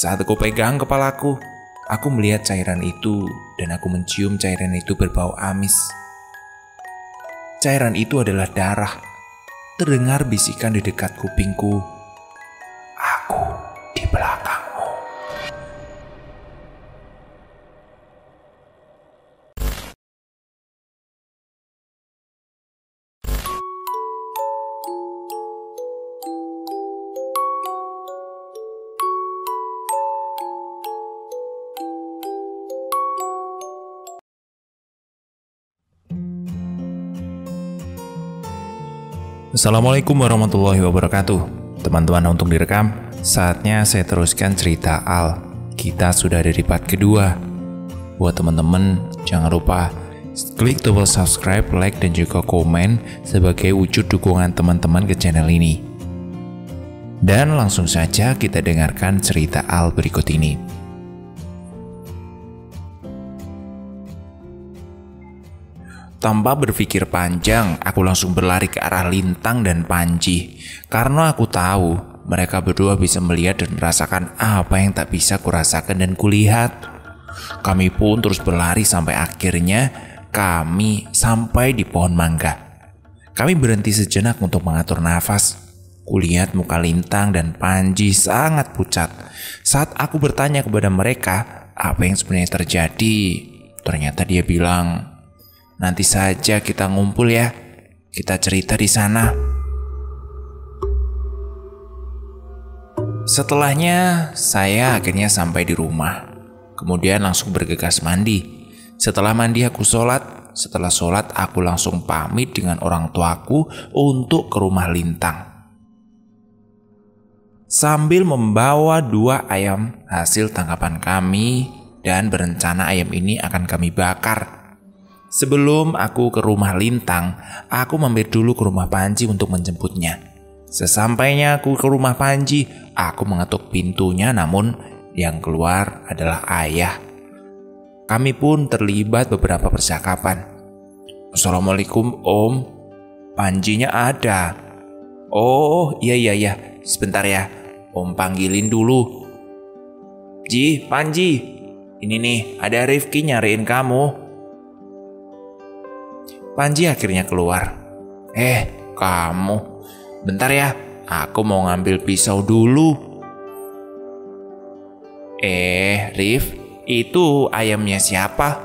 Saat aku pegang kepalaku, aku melihat cairan itu dan aku mencium cairan itu berbau amis. Cairan itu adalah darah. Terdengar bisikan di dekat kupingku. Aku di belakangmu. Assalamualaikum warahmatullahi wabarakatuh. Teman-teman, untuk direkam, saatnya saya teruskan cerita Al. Kita sudah ada di part kedua. Buat teman-teman, jangan lupa klik tombol subscribe, like, dan juga komen sebagai wujud dukungan teman-teman ke channel ini. Dan langsung saja kita dengarkan cerita Al berikut ini. Tanpa berpikir panjang, aku langsung berlari ke arah Lintang dan Panji. Karena aku tahu mereka berdua bisa melihat dan merasakan apa yang tak bisa kurasakan dan kulihat. Kami pun terus berlari sampai akhirnya kami sampai di pohon mangga. Kami berhenti sejenak untuk mengatur nafas. Kulihat muka Lintang dan Panji sangat pucat. Saat aku bertanya kepada mereka apa yang sebenarnya terjadi, ternyata dia bilang, "Nanti saja kita ngumpul ya, kita cerita di sana." Setelahnya, saya akhirnya sampai di rumah. Kemudian langsung bergegas mandi. Setelah mandi aku sholat. Setelah sholat aku langsung pamit dengan orang tuaku untuk ke rumah Lintang. Sambil membawa 2 ayam hasil tangkapan kami dan berencana ayam ini akan kami bakar. Sebelum aku ke rumah Lintang, aku mampir dulu ke rumah Panji untuk menjemputnya. Sesampainya aku ke rumah Panji, aku mengetuk pintunya, namun yang keluar adalah ayah. Kami pun terlibat beberapa percakapan. "Assalamualaikum Om." "Panjinya ada." "Oh iya, sebentar ya, Om panggilin dulu." "Ji, Panji, ini nih ada Rifki nyariin kamu." Panji akhirnya keluar. Kamu, bentar ya, aku mau ngambil pisau dulu." Rif, itu ayamnya siapa?"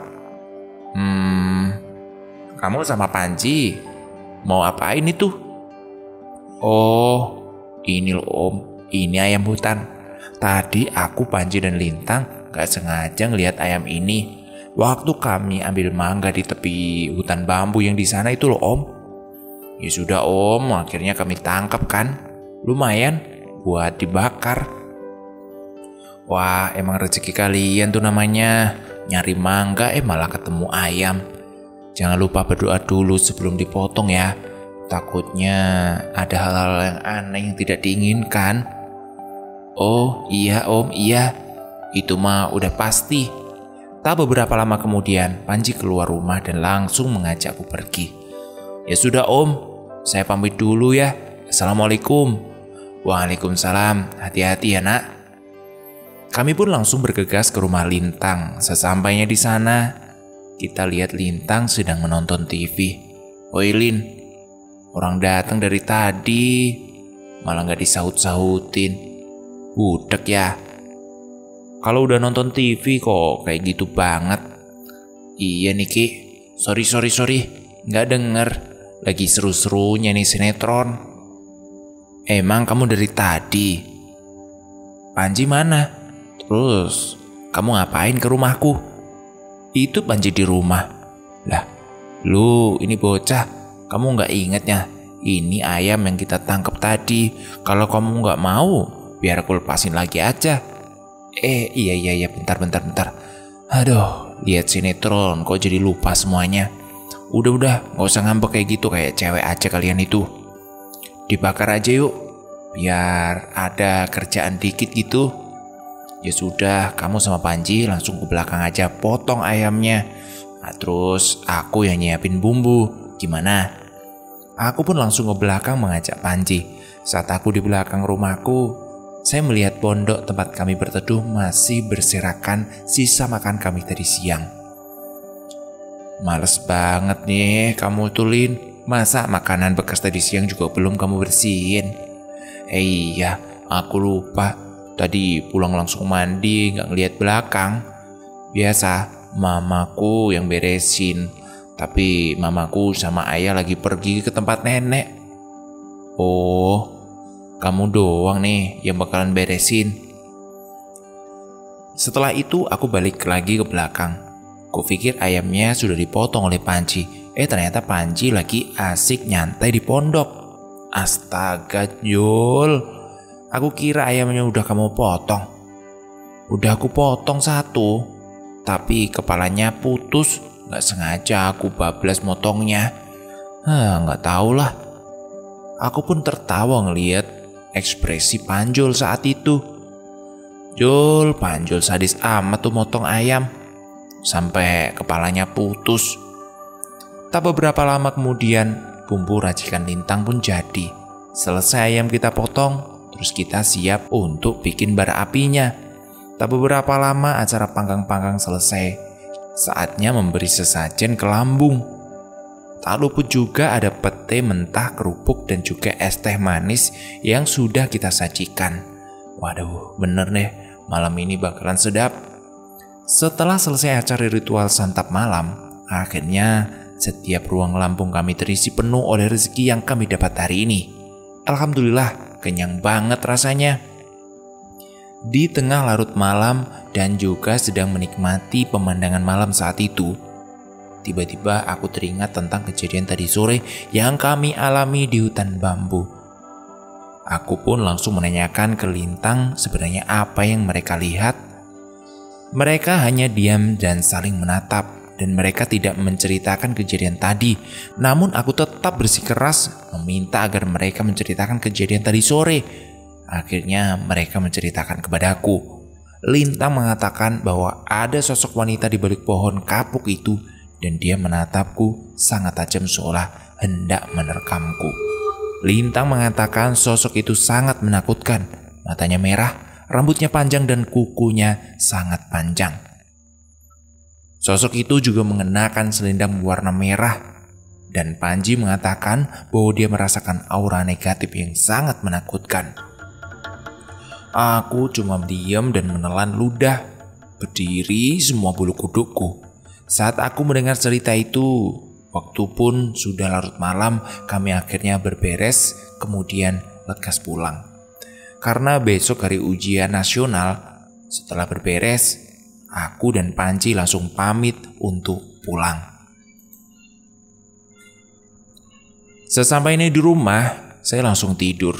Kamu sama Panji mau apain itu?" "Oh, ini loh Om, ini ayam hutan. Tadi aku, Panji, dan Lintang gak sengaja ngeliat ayam ini waktu kami ambil mangga di tepi hutan bambu yang di sana itu loh Om." "Ya sudah Om, akhirnya kami tangkap kan. Lumayan buat dibakar." "Wah, emang rezeki kalian tuh namanya. Nyari mangga malah ketemu ayam. Jangan lupa berdoa dulu sebelum dipotong ya. Takutnya ada hal-hal yang aneh yang tidak diinginkan." "Oh iya Om, iya. Itu mah udah pasti." Tak beberapa lama kemudian, Panji keluar rumah dan langsung mengajakku pergi. "Ya sudah Om, saya pamit dulu ya. Assalamualaikum." "Waalaikumsalam, hati-hati ya nak." Kami pun langsung bergegas ke rumah Lintang. Sesampainya di sana, kita lihat Lintang sedang menonton TV. "Woi Lin, orang datang dari tadi, malah gak disaut-sautin. Budek ya. Kalau udah nonton TV kok kayak gitu banget." "Iya nih Ki, sorry, gak denger. Lagi seru-serunya nih sinetron." "Emang kamu dari tadi? Panji mana? Terus kamu ngapain ke rumahku?" "Itu Panji di rumah." "Lah, lu ini bocah, kamu gak ingetnya? Ini ayam yang kita tangkap tadi. Kalau kamu gak mau, biar aku lepasin lagi aja." Iya, bentar. Aduh, lihat sinetron kok jadi lupa semuanya. Udah, gak usah ngambek kayak gitu, kayak cewek aja kalian itu. Dibakar aja yuk, biar ada kerjaan dikit gitu." "Ya sudah, kamu sama Panji langsung ke belakang aja potong ayamnya. Nah, terus aku yang nyiapin bumbu. Gimana?" Aku pun langsung ke belakang mengajak Panji. Saat aku di belakang rumahku, Saya melihat pondok tempat kami berteduh masih berserakan sisa makan kami tadi siang. Males banget nih kamu Tulin. Masa makanan bekas tadi siang juga belum kamu bersihin? Iya, aku lupa. Tadi pulang langsung mandi, gak ngeliat belakang. Biasa, mamaku yang beresin. Tapi mamaku sama ayah lagi pergi ke tempat nenek. Oh, kamu doang nih yang bakalan beresin. Setelah itu aku balik lagi ke belakang. Kupikir ayamnya sudah dipotong oleh Panji. Ternyata Panji lagi asik nyantai di pondok. Astaga, Jul. Aku kira ayamnya udah kamu potong. Udah aku potong satu, tapi kepalanya putus. Gak sengaja aku bablas motongnya. Gak tahu lah. Aku pun tertawa ngeliat ekspresi Panjul saat itu. Jul, Panjul sadis amat tuh motong ayam. Sampai kepalanya putus. Tak beberapa lama kemudian, bumbu racikan Lintang pun jadi. Selesai ayam kita potong, terus kita siap untuk bikin bara apinya. Tak beberapa lama acara panggang-panggang selesai. Saatnya memberi sesajen ke lambung. Tak luput juga ada pete mentah, kerupuk, dan juga es teh manis yang sudah kita sajikan. Waduh, bener deh, malam ini bakalan sedap. Setelah selesai acara ritual santap malam, akhirnya setiap ruang lambung kami terisi penuh oleh rezeki yang kami dapat hari ini. Alhamdulillah, kenyang banget rasanya. Di tengah larut malam dan juga sedang menikmati pemandangan malam saat itu, tiba-tiba aku teringat tentang kejadian tadi sore yang kami alami di hutan bambu. Aku pun langsung menanyakan ke Lintang sebenarnya apa yang mereka lihat. Mereka hanya diam dan saling menatap, dan mereka tidak menceritakan kejadian tadi. Namun aku tetap bersikeras meminta agar mereka menceritakan kejadian tadi sore. Akhirnya mereka menceritakan kepadaku. Lintang mengatakan bahwa ada sosok wanita di balik pohon kapuk itu, dan dia menatapku sangat tajam seolah hendak menerkamku. Lintang mengatakan sosok itu sangat menakutkan. Matanya merah, rambutnya panjang dan kukunya sangat panjang. Sosok itu juga mengenakan selendang berwarna merah. Dan Panji mengatakan bahwa dia merasakan aura negatif yang sangat menakutkan. Aku cuma diam dan menelan ludah, berdiri semua bulu kudukku. Saat aku mendengar cerita itu, waktu pun sudah larut malam, kami akhirnya berberes, kemudian lekas pulang. Karena besok hari ujian nasional, setelah berberes, aku dan Panji langsung pamit untuk pulang. Sesampainya di rumah, saya langsung tidur.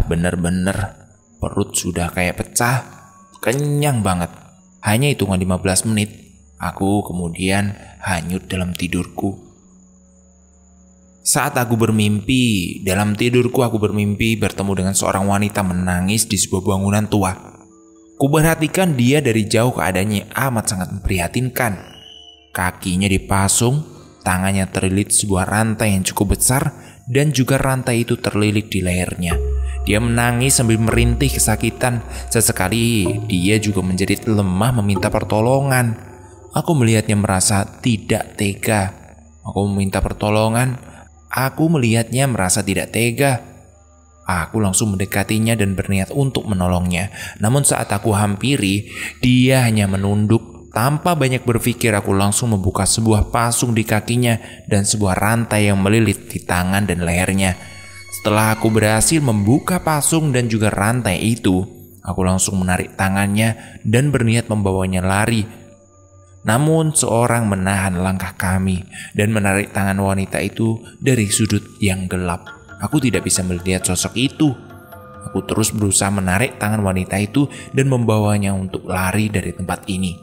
Bener-bener, perut sudah kayak pecah, kenyang banget. Hanya hitungan 15 menit, aku kemudian hanyut dalam tidurku. Saat aku bermimpi, dalam tidurku aku bermimpi bertemu dengan seorang wanita menangis di sebuah bangunan tua. Kuperhatikan dia dari jauh, keadaannya amat sangat memprihatinkan. Kakinya dipasung, tangannya terlilit sebuah rantai yang cukup besar, dan juga rantai itu terlilit di lehernya. Dia menangis sambil merintih kesakitan. Sesekali dia juga menjerit lemah meminta pertolongan. Aku melihatnya merasa tidak tega. Aku meminta pertolongan. Aku melihatnya merasa tidak tega. Aku langsung mendekatinya dan berniat untuk menolongnya. Namun saat aku hampiri, dia hanya menunduk. Tanpa banyak berpikir, aku langsung membuka sebuah pasung di kakinya dan sebuah rantai yang melilit di tangan dan lehernya. Setelah aku berhasil membuka pasung dan juga rantai itu, aku langsung menarik tangannya dan berniat membawanya lari. Namun seorang menahan langkah kami dan menarik tangan wanita itu dari sudut yang gelap. Aku tidak bisa melihat sosok itu. Aku terus berusaha menarik tangan wanita itu dan membawanya untuk lari dari tempat ini.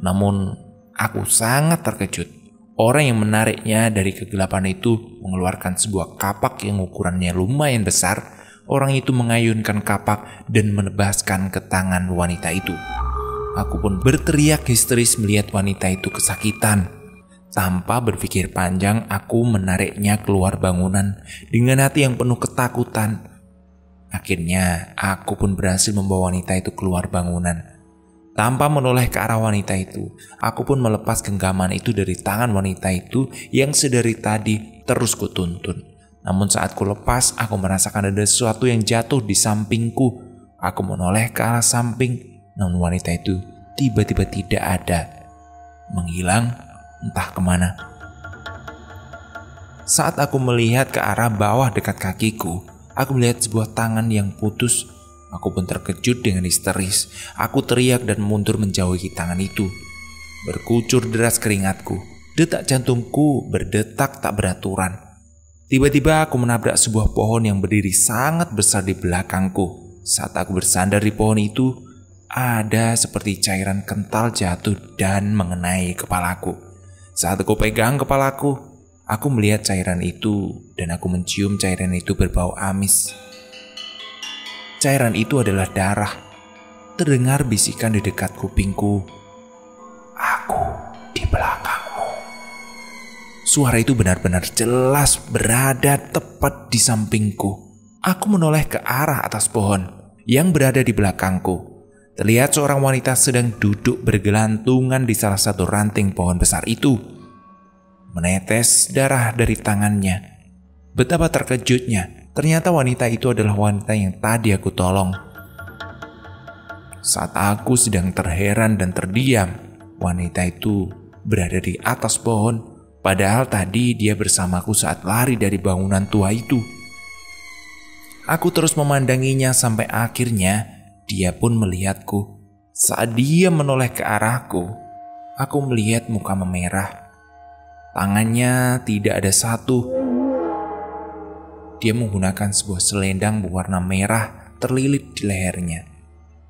Namun aku sangat terkejut. Orang yang menariknya dari kegelapan itu mengeluarkan sebuah kapak yang ukurannya lumayan besar. Orang itu mengayunkan kapak dan menebaskan ke tangan wanita itu. Aku pun berteriak histeris melihat wanita itu kesakitan. Tanpa berpikir panjang, aku menariknya keluar bangunan dengan hati yang penuh ketakutan. Akhirnya, aku pun berhasil membawa wanita itu keluar bangunan. Tanpa menoleh ke arah wanita itu, aku pun melepas genggaman itu dari tangan wanita itu yang sedari tadi terus kutuntun. Namun saat ku lepas, aku merasakan ada sesuatu yang jatuh di sampingku. Aku menoleh ke arah samping, namun wanita itu tiba-tiba tidak ada. Menghilang entah kemana. Saat aku melihat ke arah bawah dekat kakiku, aku melihat sebuah tangan yang putus. Aku pun terkejut dengan histeris. Aku teriak dan mundur menjauhi tangan itu. Berkucur deras keringatku. Detak jantungku berdetak tak beraturan. Tiba-tiba aku menabrak sebuah pohon yang berdiri sangat besar di belakangku. Saat aku bersandar di pohon itu, ada seperti cairan kental jatuh dan mengenai kepalaku. Saat aku pegang kepalaku, aku melihat cairan itu dan aku mencium cairan itu berbau amis. Cairan itu adalah darah. Terdengar bisikan di dekat kupingku. Aku di belakangmu. Suara itu benar-benar jelas berada tepat di sampingku. Aku menoleh ke arah atas pohon yang berada di belakangku. Terlihat seorang wanita sedang duduk bergelantungan di salah satu ranting pohon besar itu. Menetes darah dari tangannya. Betapa terkejutnya, ternyata wanita itu adalah wanita yang tadi aku tolong. Saat aku sedang terheran dan terdiam, wanita itu berada di atas pohon. Padahal tadi dia bersamaku saat lari dari bangunan tua itu. Aku terus memandanginya sampai akhirnya dia pun melihatku. Saat dia menoleh ke arahku, aku melihat muka memerah. Tangannya tidak ada satu. Dia menggunakan sebuah selendang berwarna merah terlilit di lehernya.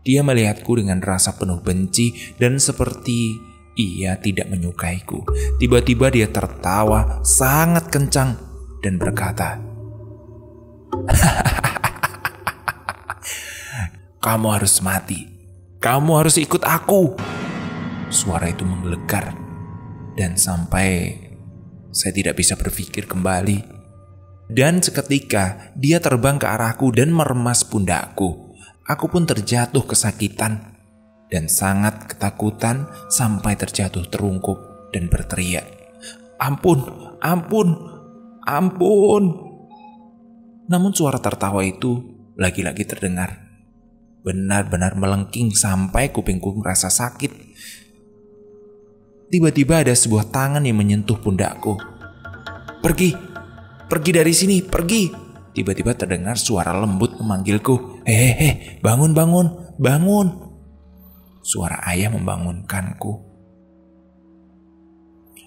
Dia melihatku dengan rasa penuh benci dan seperti ia tidak menyukaiku. Tiba-tiba dia tertawa sangat kencang dan berkata, "Kamu harus mati. Kamu harus ikut aku." Suara itu menggelegar dan sampai saya tidak bisa berpikir kembali. Dan seketika dia terbang ke arahku dan meremas pundakku. Aku pun terjatuh kesakitan dan sangat ketakutan sampai terjatuh terungkup dan berteriak, "Ampun, ampun, ampun." Namun suara tertawa itu lagi-lagi terdengar. Benar-benar melengking sampai kupingku merasa sakit. Tiba-tiba ada sebuah tangan yang menyentuh pundakku. "Pergi, pergi dari sini, pergi." Tiba-tiba terdengar suara lembut memanggilku, "Hehehe, bangun, bangun, bangun." Suara ayah membangunkanku.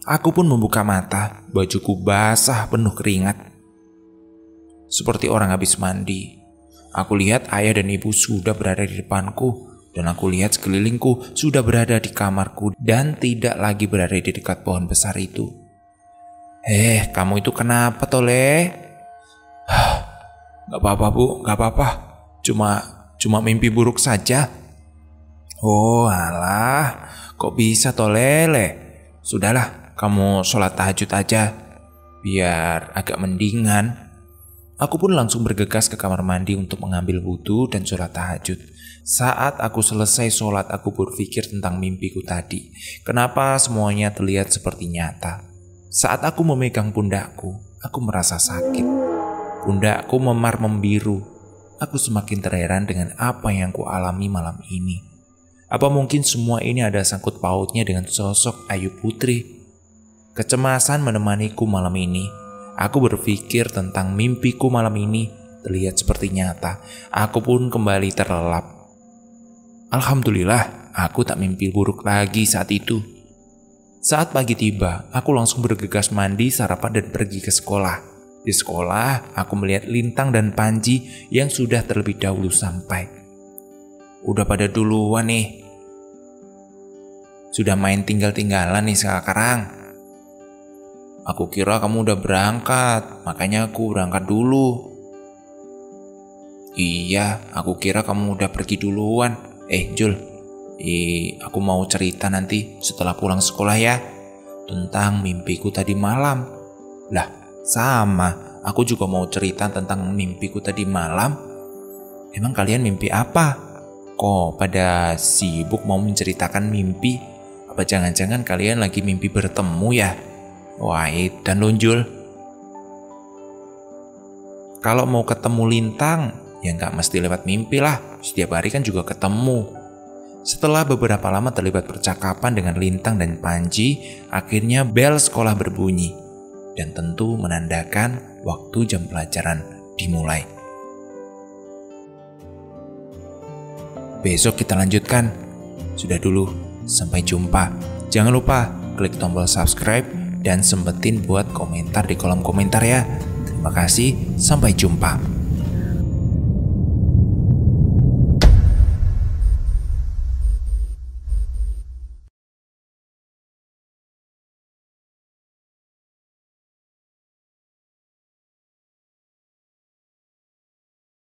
Aku pun membuka mata, bajuku basah penuh keringat. Seperti orang habis mandi. Aku lihat ayah dan ibu sudah berada di depanku, dan aku lihat sekelilingku sudah berada di kamarku dan tidak lagi berada di dekat pohon besar itu. Kamu itu kenapa, Tole?" "Gak apa-apa, Bu, gak apa-apa. Cuma mimpi buruk saja." "Oh alah, kok bisa, Tolele? Sudahlah, kamu sholat tahajud aja, biar agak mendingan." Aku pun langsung bergegas ke kamar mandi untuk mengambil wudhu dan sholat tahajud. Saat aku selesai sholat, aku berpikir tentang mimpiku tadi. Kenapa semuanya terlihat seperti nyata? Saat aku memegang pundakku, aku merasa sakit. Pundakku memar membiru. Aku semakin terheran dengan apa yang ku alami malam ini. Apa mungkin semua ini ada sangkut pautnya dengan sosok Ayu Putri? Kecemasan menemaniku malam ini. Aku berpikir tentang mimpiku malam ini terlihat seperti nyata. Aku pun kembali terlelap. Alhamdulillah, aku tak mimpi buruk lagi saat itu. Saat pagi tiba, aku langsung bergegas mandi, sarapan dan pergi ke sekolah. Di sekolah, aku melihat Lintang dan Panji yang sudah terlebih dahulu sampai. Udah pada duluan nih. Sudah main tinggal-tinggalan nih sekarang. Aku kira kamu udah berangkat, makanya aku berangkat dulu. Iya, aku kira kamu udah pergi duluan. Jul, aku mau cerita nanti setelah pulang sekolah ya, tentang mimpiku tadi malam. Lah, sama, aku juga mau cerita tentang mimpiku tadi malam. Emang kalian mimpi apa? Kok pada sibuk mau menceritakan mimpi? Apa jangan-jangan kalian lagi mimpi bertemu ya? Wahid dan Lunjul. Kalau mau ketemu Lintang, ya nggak mesti lewat mimpi lah. Setiap hari kan juga ketemu. Setelah beberapa lama terlibat percakapan dengan Lintang dan Panji, akhirnya bel sekolah berbunyi. Dan tentu menandakan waktu jam pelajaran dimulai. Besok kita lanjutkan. Sudah dulu, sampai jumpa. Jangan lupa klik tombol subscribe dan sempetin buat komentar di kolom komentar ya. Terima kasih, sampai jumpa.